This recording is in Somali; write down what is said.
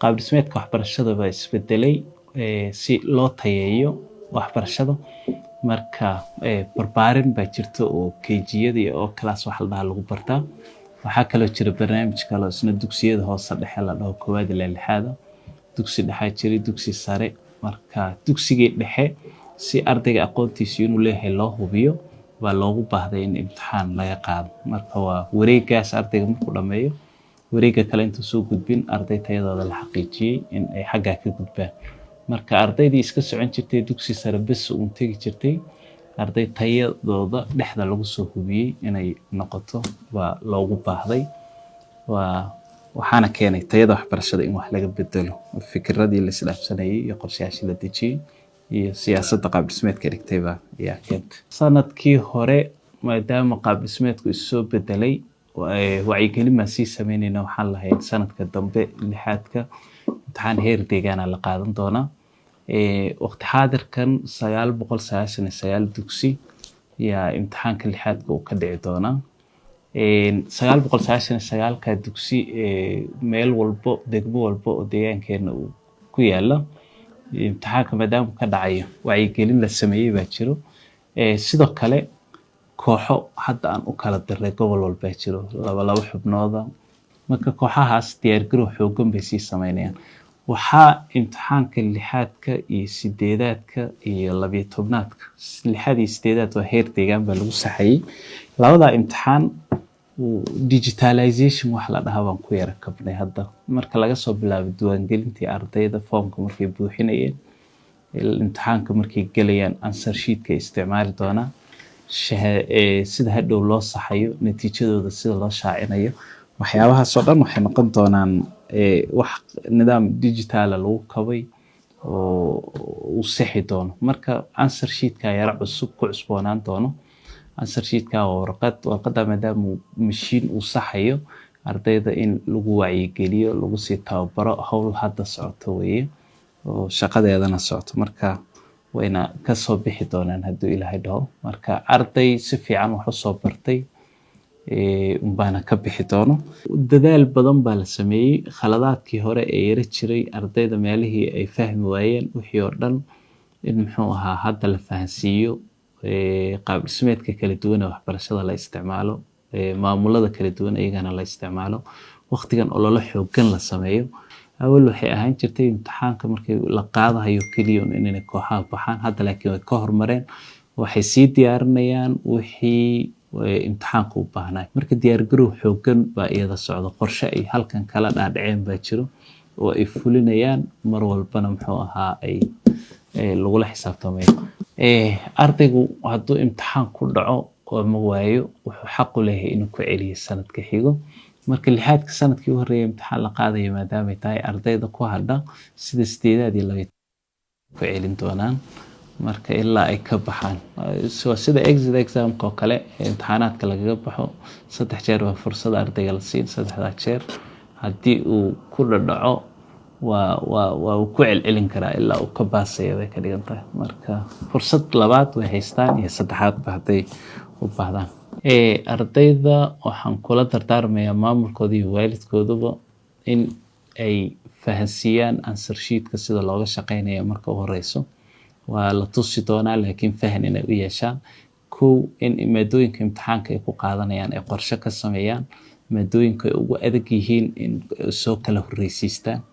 qaab dhismeedka waxbarashada baa isbedelay si loo tayeeyo waxbarashada. marka barbaarin baa jirta oo KG-yada oo class wax la dhaha lagu bartaa. waxaa kaloo jira barnaamij kale oo isna dugsiyada hoose dhexe la dhaho koowaad ilaa lixaad, dugsi dhexe jira, dugsi sare. marka dugsigii dhexe si ardayga aqoontiisa inuu leeyahay loo hubiyo waa loogu baahday in imtixaan laga qaado. marka waa wareegaas ardayga markuu dhameeyo wareega kale intuu soo gudbin arday tayadooda la xaqiijiyay in ay xagga ka gudbaan. marka ardaydii iska socon jirtay dugsi sare bas uun tegi jirtay, arday tayadooda dhexda lagu soo hubiyay inay noqoto waa loogu baahday. waxaana keenay tayada waxbarashada in wax laga bedelo fikradii la isdhaafsanayay iyo qorshayaashii la dejiyay iyo siyaasadda qaab dhismeedka dhigtayba ayaa keentay. sanadkii hore maadaama qaab dhismeedku isoo bedelay wacyigelin baan sii sameynayna, waxaan lahayn sanadka dambe lixaadka imtixaan heer deegaana la qaadan doonaa. waqti xaadirkan 999 dugsi yaa imtixaanka lixaadka uu ka dhici doonaa. 999 ka dugsi meel walbo degmo walbo oo deegaankeena uu ku yaala imtixaanka maadaama ka dhacayo wacyigelin la sameeyay baa jiro. sidoo kale kooxo hadda aan u kala diray gobol walba jiro laba xubnooda. marka kooxahaas diyaargarow xoogan bay sii sameynayaan. waxaa imtixaanka lixaadka iyo sideedaadka iyo 12aadka, lixaad iyo sideedaad waa heer deegaan baa lagu saxayay. labada imtixaan digitalization wax la dhahaa baan ku yara kabnay hadda. marka laga soo bilaabo diiwaangelintii ardayda foomka markay buuxinayeen, imtixaanka markay galayaan answer sheet-ka isticmaali doonaa, sida hadhow loo saxayo, natiijadooda sida loo shaacinayo, waxyaabahaas oo dhan waxay noqon doonaan wax nidaam digital lagu kabay oo uu sixi doono. marka answer sheet-ka yara cusub ku cusboonaan doono. answer sheet-ka warqadda maadaama mashiin uu saxayo ardayda in lagu wacyigeliyo, lagu sii tababaro, hawl hadda socoto weeye oo shaqadeedana socoto. marka wayna ka soo bixi doonaan hadduu Ilaahay dhaho. marka arday si fiican wax u soo bartay baana ka bixi doono. dadaal badan baa la sameeyay. khaladaadkii hore ee yara jiray ardayda meelihii ay fahmi waayeen wixii oo dhan in muxuu ahaa hadda la fahansiiyo. qaab dhismeedka kala duwan ee waxbarashada la isticmaalo, maamulada kala duwan iyagana la isticmaalo, waqtigan olole xoogan la sameeyo. awal waxay ahaan jirtay imtixaanka markii la qaadayo kaliya inay kooxaha baxaan, hadda laakiin way ka hormareen. waxay sii diyaarinayaan wixii imtixaanka u baahnaa. marka diyaargarow xoogan baa iyada socdo. qorshe ay halkan kala dhaadhaceen baa jiro oo ay fulinayaan mar walbana muxuu ahaa ay lagula xisaabtamayo. ardaygu hadduu imtixaan ku dhaco oo ma waayo wuxuu xaq u leeyahay inuu ku celiyo sanadka xigo. marka lixaadka sanadkii u horreeyay imtixaan la qaadayo maadaama ay tahay ardayda ku hadha sida sideedaad iyo 12 ku celin doonaan marka ilaa ay ka baxaan. sida exit exam-ka oo kale imtixaanaadka lagaga baxo 3 jeer waa fursad ardayga la siin. 3 jeer haddii uu ku dhaco waa ku celcelin karaa ilaa uu ka baasayo way ka dhigan tahay. marka fursad labaad way haystaan iyo saddexaad ba hadday u baahdaan. ardayda waxaan kula dardaarmayaa maamulkooda iyo waalidkooduba in ay fahansiiyaan answer sheet-ka sida looga shaqeynayo marka u horeyso. waa la tusi doonaa laakiin fahan inay u yeeshaan. in maadooyinka imtixaanka ay ku qaadanayaan ay qorshe ka sameeyaan. maadooyinka ay ugu adag yihiin in soo kala horreysiistaan.